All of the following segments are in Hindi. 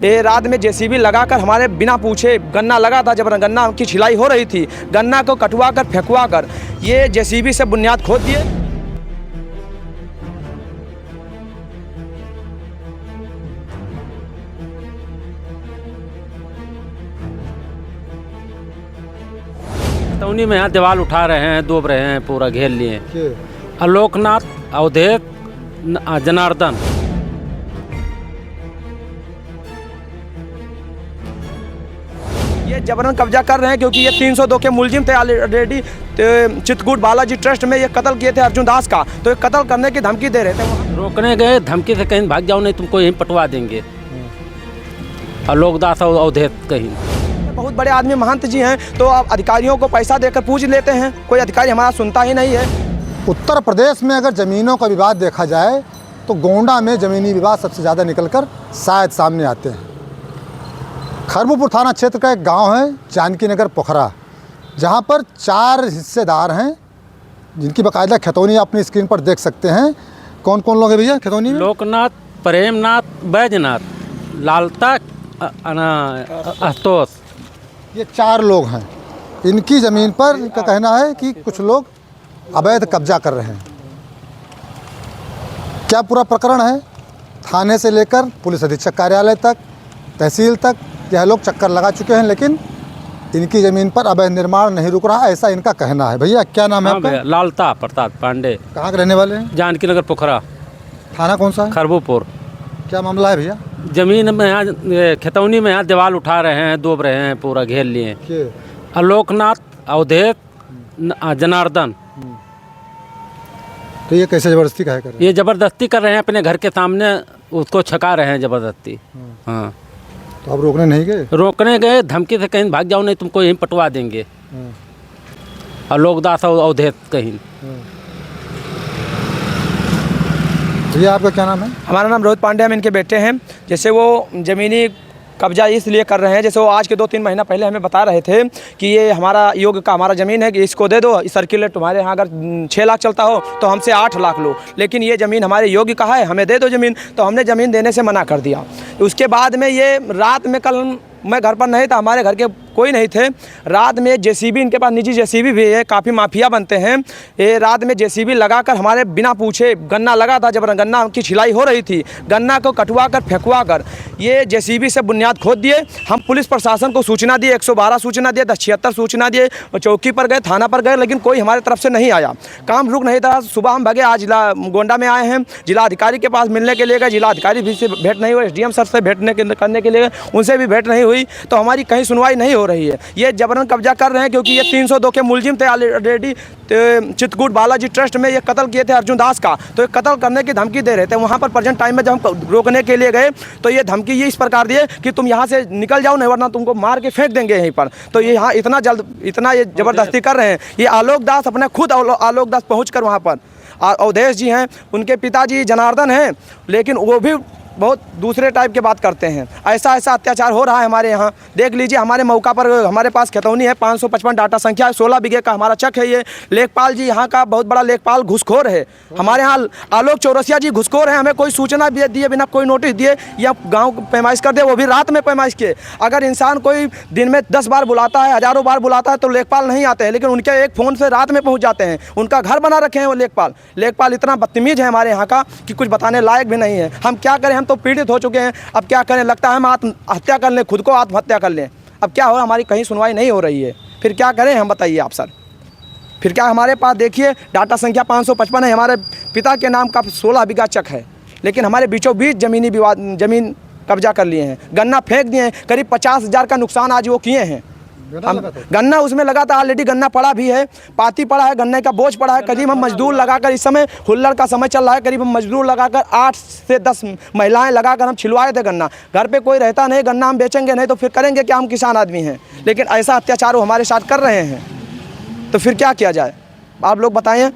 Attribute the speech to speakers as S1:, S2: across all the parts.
S1: ये रात में जेसीबी लगाकर हमारे बिना पूछे गन्ना लगा था, जब गन्ना की छिलाई हो रही थी, गन्ना को कटवा कर फेंकवा कर ये जेसीबी से बुनियाद खोद दिए।
S2: खतौनी में यहाँ दीवार उठा रहे हैं, डूब रहे हैं, पूरा घेर लिए। आलोकनाथ, अवधेश, जनार्दन।
S1: ये जबरन कब्जा कर रहे हैं क्योंकि ये 302 के मुलजिम थे ऑलरेडी। चित्रकूट बालाजी ट्रस्ट में ये कत्ल किए थे अर्जुन दास का, तो ये कत्ल करने की धमकी दे रहे थे।
S2: रोकने गए, धमकी से कहीं भाग जाओ नहीं तुमको यहीं पटवा देंगे। आलोक दास और अवधेश कहीं
S1: बहुत बड़े आदमी महंत जी हैं, तो अब अधिकारियों को पैसा देकर पूछ लेते हैं, कोई अधिकारी हमारा सुनता ही नहीं है।
S3: उत्तर प्रदेश में अगर ज़मीनों का विवाद देखा जाए तो गोंडा में ज़मीनी विवाद सबसे ज़्यादा निकलकर शायद सामने आते हैं। खरबूपुर थाना क्षेत्र का एक गांव है जानकी नगर पोखरा, जहां पर 4 हिस्सेदार हैं जिनकी बाकायदा खतौनी अपनी स्क्रीन पर देख सकते हैं। कौन कौन लोग हैं भैया खतौनी में? लोकनाथ,
S2: प्रेमनाथ, बैजनाथ, लालता, आशुतोष।
S3: ये 4 लोग हैं। इनकी ज़मीन पर इनका कहना है कि कुछ लोग अवैध कब्जा कर रहे हैं। क्या पूरा प्रकरण है? थाने से लेकर पुलिस अधीक्षक कार्यालय तक, तहसील तक यह लोग चक्कर लगा चुके हैं, लेकिन इनकी ज़मीन पर अवैध निर्माण नहीं रुक रहा, ऐसा इनका कहना है। भैया क्या नाम है आपका?
S2: लालता प्रताप पांडे।
S3: कहाँ के रहने वाले हैं?
S2: जानकी नगर पोखरा।
S3: थाना कौन सा है?
S2: खरबूपुर।
S3: क्या मामला है भैया?
S2: जमीन में यहाँ खतौनी में यहाँ दीवार उठा रहे हैं, डूब रहे हैं, पूरा घेर लिए। आलोकनाथ, अवधेश, जनार्दन।
S3: तो ये कैसे ज़बरदस्ती काहे कर रहे हैं?
S2: ये ज़बरदस्ती कर रहे हैं, अपने घर के सामने उसको छका रहे हैं ज़बरदस्ती। हाँ,
S3: तो आप रोकने नहीं गए?
S2: रोकने गए, धमकी से कहीं भाग जाओ नहीं तुमको यहीं पटवा देंगे। आलोक दास और अवधेश कहीं।
S3: ये आपका क्या नाम है?
S1: हमारा नाम रोहित पांडे, हम इनके बेटे हैं। जैसे वो ज़मीनी कब्जा इसलिए कर रहे हैं, जैसे वो आज के 2-3 महीना पहले हमें बता रहे थे कि ये हमारा योग का हमारा ज़मीन है कि इसको दे दो, इस सर्किलेट तुम्हारे यहाँ अगर 6 लाख चलता हो तो हमसे 8 लाख लो, लेकिन ये ज़मीन हमारे योग्य का है, हमें दे दो ज़मीन। तो हमने ज़मीन देने से मना कर दिया। उसके बाद में ये रात में, कल मैं घर पर नहीं था, हमारे घर के कोई नहीं थे, रात में जेसीबी, इनके पास निजी जेसीबी भी है, काफ़ी माफिया बनते हैं। ये रात में जेसीबी लगाकर हमारे बिना पूछे गन्ना लगा था, जब गन्ना की छिलाई हो रही थी, गन्ना को कटवा कर फेंकवा कर ये जेसीबी से बुनियाद खोद दिए। हम पुलिस प्रशासन को सूचना दिए, 112 सूचना दिए, 1076 सूचना दिए, चौकी पर गए, थाना पर गए, लेकिन कोई हमारे तरफ से नहीं आया। काम रुक नहीं था। सुबह हम भगे, आज जिला गोंडा में आए हैं, जिला अधिकारी के पास मिलने के लिए गए, जिला अधिकारी भी से भेंट नहीं हुई, SDM सर से करने के लिए उनसे भी भेंट नहीं हुई, तो हमारी कहीं सुनवाई नहीं हो रही है। ये जबरन कब्जा कर रहे हैं क्योंकि ये 302 के मुलजिम थे ऑलरेडी। चित्रकूट बालाजी ट्रस्ट में ये कत्ल किए थे अर्जुन दास का, तो ये कत्ल करने की धमकी दे रहे थे। वहाँ पर प्रेजेंट टाइम में जब हम रोकने के लिए गए तो ये धमकी ये इस प्रकार दिए कि तुम यहाँ से निकल जाओ, नहीं वरना तुमको मार के फेंक देंगे यहीं पर। तो ये यहाँ इतना ये ज़बरदस्ती कर रहे हैं। ये आलोक दास अपने खुद आलोक दास पहुँच कर वहाँ पर, अवधेश जी हैं, उनके पिताजी जनार्दन हैं, लेकिन वो भी बहुत दूसरे टाइप के बात करते हैं। ऐसा अत्याचार हो रहा है हमारे यहाँ। देख लीजिए, हमारे मौका पर हमारे पास खतौनी है, 555 डाटा संख्या है, 16 बीघे का हमारा चक है। ये लेखपाल जी यहाँ का बहुत बड़ा लेखपाल घुसखोर है। हमारे यहाँ आलोक चौरसिया जी घुसखोर हैं। हमें कोई सूचना दिए बिना, कोई नोटिस दिए या गाँव पैमाइश कर दे, वो भी रात में पैमाइश किए। अगर इंसान कोई दिन में 10 बार बुलाता है, हज़ारों बार बुलाता है, तो लेखपाल नहीं आते हैं, लेकिन उनके एक फ़ोन से रात में पहुँच जाते हैं। उनका घर बना रखे हैं वो लेखपाल इतना बदतमीज़ है हमारे यहाँ का कि कुछ बताने लायक भी नहीं है। हम क्या करें? हम तो पीड़ित हो चुके हैं, अब क्या करें? लगता है हम आत्महत्या कर लें, खुद को आत्महत्या कर लें। अब क्या हो, हमारी कहीं सुनवाई नहीं हो रही है, फिर क्या करें हम? बताइए आप सर, फिर क्या? हमारे पास देखिए डाटा संख्या 555 है, हमारे पिता के नाम का 16 बीघा चक है, लेकिन हमारे बीचों बीच ज़मीन कब्जा कर लिए हैं, गन्ना फेंक दिए हैं। करीब 50,000 का नुकसान आज वो किए हैं। गन्ना उसमें लगा था, ऑलरेडी गन्ना पड़ा भी है, पाती पड़ा है, गन्ने का बोझ पड़ा है। करीब हम मजदूर लगाकर, इस समय हुल्लड़ का समय चल रहा है, करीब हम मजदूर लगाकर 8 से 10 महिलाएं लगाकर हम छिलवाए थे गन्ना। घर पे कोई रहता नहीं, गन्ना हम बेचेंगे नहीं तो फिर करेंगे क्या? हम किसान आदमी हैं, लेकिन ऐसा अत्याचार वो हमारे साथ कर रहे हैं, तो फिर क्या किया जाए? आप लोग बताएं।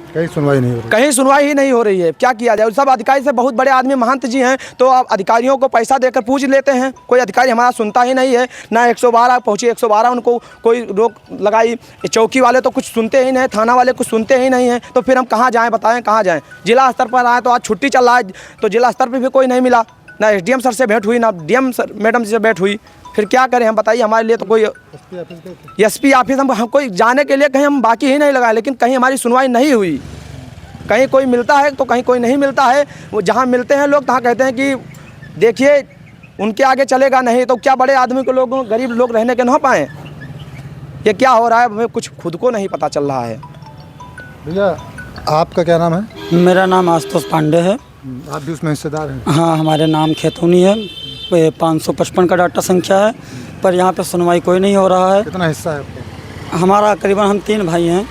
S3: कहीं सुनवाई नहीं हो रही,
S1: कहीं सुनवाई ही नहीं हो रही है, क्या किया जाए? सब अधिकारी से बहुत बड़े आदमी महंत जी हैं, तो अब अधिकारियों को पैसा देकर पूछ लेते हैं, कोई अधिकारी हमारा सुनता ही नहीं है। ना 112 पहुँची, 112 उनको कोई रोक लगाई, चौकी वाले तो कुछ सुनते ही नहीं, थाना वाले कुछ सुनते ही नहीं हैं, तो फिर हम कहाँ जाएँ? बताएं कहाँ जाएँ? जिला स्तर पर आए तो आज छुट्टी चल रहा है, तो जिला स्तर पर भी कोई नहीं मिला, ना एसडीएम सर से भेंट हुई, ना डीएम सर मैडम से भेंट हुई। फिर क्या करें हम, बताइए। हमारे लिए तो कोई एसपी ऑफिस हम कोई जाने के लिए कहीं हम बाकी ही नहीं लगाए, लेकिन कहीं हमारी सुनवाई नहीं हुई। कहीं कोई मिलता है तो कहीं कोई नहीं मिलता है। वो जहाँ मिलते हैं लोग तहाँ कहते हैं कि देखिए उनके आगे चलेगा नहीं, तो क्या बड़े आदमी को लोग, गरीब लोग रहने के ना पाएँ। ये क्या हो रहा है हमें कुछ खुद को नहीं पता चल रहा है।
S3: भैया आपका क्या नाम है?
S4: मेरा नाम आशुतोष पांडे है।
S3: आप भी उसमें हिस्सेदार हैं?
S4: हाँ, हमारे नाम खेतौनी है। 555 का डाटा संख्या है, पर यहाँ पे सुनवाई कोई नहीं हो रहा है।
S3: कितना हिस्सा है आपका?
S4: हमारा करीबन हम 3 भाई हैं,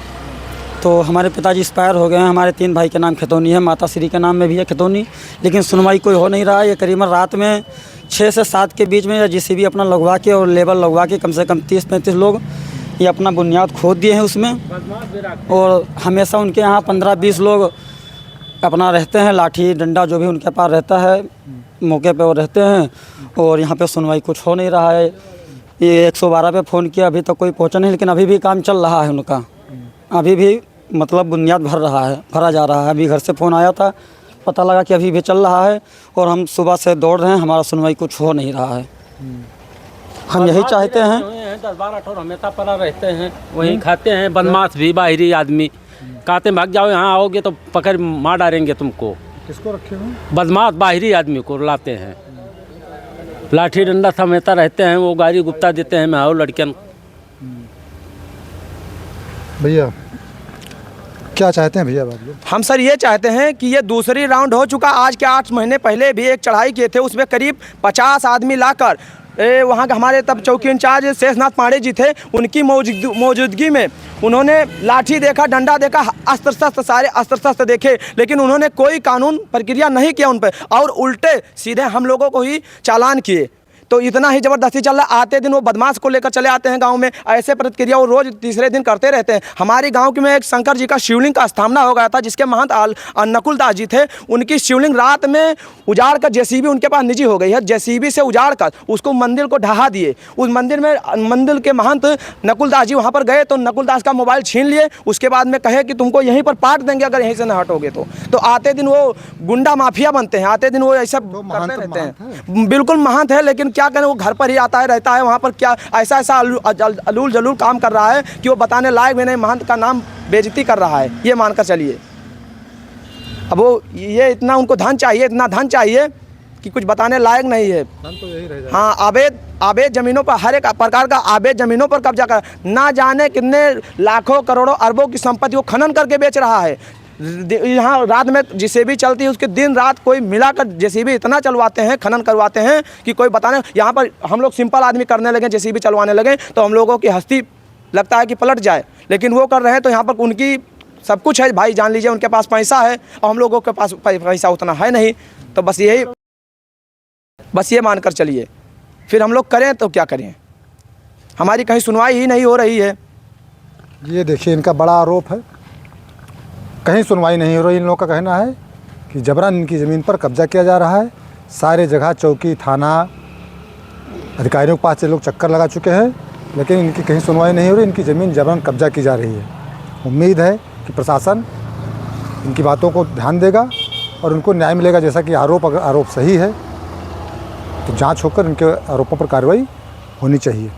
S4: तो हमारे पिताजी एक्सपायर हो गए हैं। हमारे 3 भाई के नाम खेतौनी है, माता श्री के नाम में भी है खेतौनी, लेकिन सुनवाई कोई हो नहीं रहा है। ये करीबन रात में 6 से 7 के बीच में या JCB अपना लगवा के और लेबर लगवा के कम से कम 30-35 लोग ये अपना बुनियाद खोद दिए हैं उसमें, और हमेशा उनके यहाँ 15-20 लोग अपना रहते हैं, लाठी डंडा जो भी उनके पास रहता है मौके पे वो रहते हैं। और यहाँ पे सुनवाई कुछ हो नहीं रहा है। ये 112 पे फ़ोन किया, अभी तक कोई पहुँचा नहीं, लेकिन अभी भी काम चल रहा है उनका। अभी भी मतलब बुनियाद भरा जा रहा है। अभी घर से फ़ोन आया था, पता लगा कि अभी भी चल रहा है, और हम सुबह से दौड़ रहे हैं, हमारा सुनवाई कुछ हो नहीं रहा है। हम यही चाहते हैं।
S2: 10-12 ठोर हमेशा पड़ा रहते हैं, वहीं खाते हैं। बदमाश भी बाहरी आदमी कहते भाग जाओ, यहाँ आओगे तो पकड़ मार डालेंगे तुमको।
S3: किसको रखे हुए?
S2: बदमाश बाहरी आदमी को लाते हैं, लाठी डंडा समेता रहते हैं। वो गाड़ी गुप्ता देते हैं, मैं आओ लड़कियन।
S3: भैया क्या चाहते हैं भैया आप लोग?
S1: हम सर ये चाहते हैं कि ये दूसरी राउंड हो चुका। आज के 8 महीने पहले भी एक चढ़ाई किए थे, उसमें करीब 50 आदमी लाकर वहाँ के हमारे तब चौकी इंचार्ज शेषनाथ पांडे जी थे, उनकी मौजूदगी में उन्होंने लाठी देखा, डंडा देखा, अस्त्र शस्त्र, सारे अस्त्र शस्त्र देखे, लेकिन उन्होंने कोई कानून प्रक्रिया नहीं किया उन पर, और उल्टे सीधे हम लोगों को ही चालान किए। तो इतना ही ज़बरदस्ती चल रहा है। आते दिन वो बदमाश को लेकर चले आते हैं गांव में, ऐसे प्रतिक्रिया वो रोज़ तीसरे दिन करते रहते हैं। हमारी गांव के में एक शंकर जी का शिवलिंग का स्थापना हो गया था, जिसके महंत नकुल दास जी थे। उनकी शिवलिंग रात में उजाड़ कर JCB उनके पास निजी हो गई है, JCB से उजाड़ कर उसको मंदिर को ढहा दिए। उस मंदिर के महंत नकुल दास जी वहाँ पर गए तो नकुल दास का मोबाइल छीन लिए। उसके बाद में कहे कि तुमको यहीं पर पाट देंगे अगर यहीं से न हटोगे तो आते दिन वो गुंडा माफिया बनते हैं, आते दिन वो ऐसा करते रहते हैं। बिल्कुल महंत है, लेकिन क्या करें, वो घर पर ही आता है, रहता है वहाँ पर। क्या ऐसा अलूल जलूल काम कर रहा है कि वो बताने लायक भी नहीं, महंत का नाम बेइज्जती कर रहा है, ये मानकर चलिए। अब वो ये इतना उनको धन चाहिए, इतना धन चाहिए कि कुछ बताने लायक नहीं है।
S3: तो यही रह जाएगा।
S1: हाँ, अवैध जमीनों पर, हर एक प्रकार का अवैध जमीनों पर कब्जा कर, ना जाने कितने लाखों करोड़ों अरबों की संपत्ति को खनन करके बेच रहा है। यहाँ रात में JCB चलती है, उसके दिन रात कोई मिलाकर JCB इतना चलवाते हैं, खनन करवाते हैं कि कोई बताने। यहाँ पर हम लोग सिंपल आदमी करने लगे, JCB चलवाने लगे तो हम लोगों की हस्ती लगता है कि पलट जाए, लेकिन वो कर रहे हैं तो यहाँ पर उनकी सब कुछ है भाई, जान लीजिए। उनके पास पैसा है और हम लोगों के पास पैसा उतना है नहीं। तो बस ये मानकर चलिए, फिर हम लोग करें तो क्या करें, हमारी कहीं सुनवाई ही नहीं हो रही है।
S3: ये देखिए इनका बड़ा आरोप है, कहीं सुनवाई नहीं हो रही। इन लोगों का कहना है कि जबरन इनकी ज़मीन पर कब्जा किया जा रहा है। सारे जगह चौकी, थाना, अधिकारियों के पास से लोग चक्कर लगा चुके हैं, लेकिन इनकी कहीं सुनवाई नहीं हो रही। इनकी ज़मीन जबरन कब्जा की जा रही है। उम्मीद है कि प्रशासन इनकी बातों को ध्यान देगा और उनको न्याय मिलेगा। जैसा कि अगर आरोप सही है तो जांच होकर इनके आरोपों पर कार्रवाई होनी चाहिए।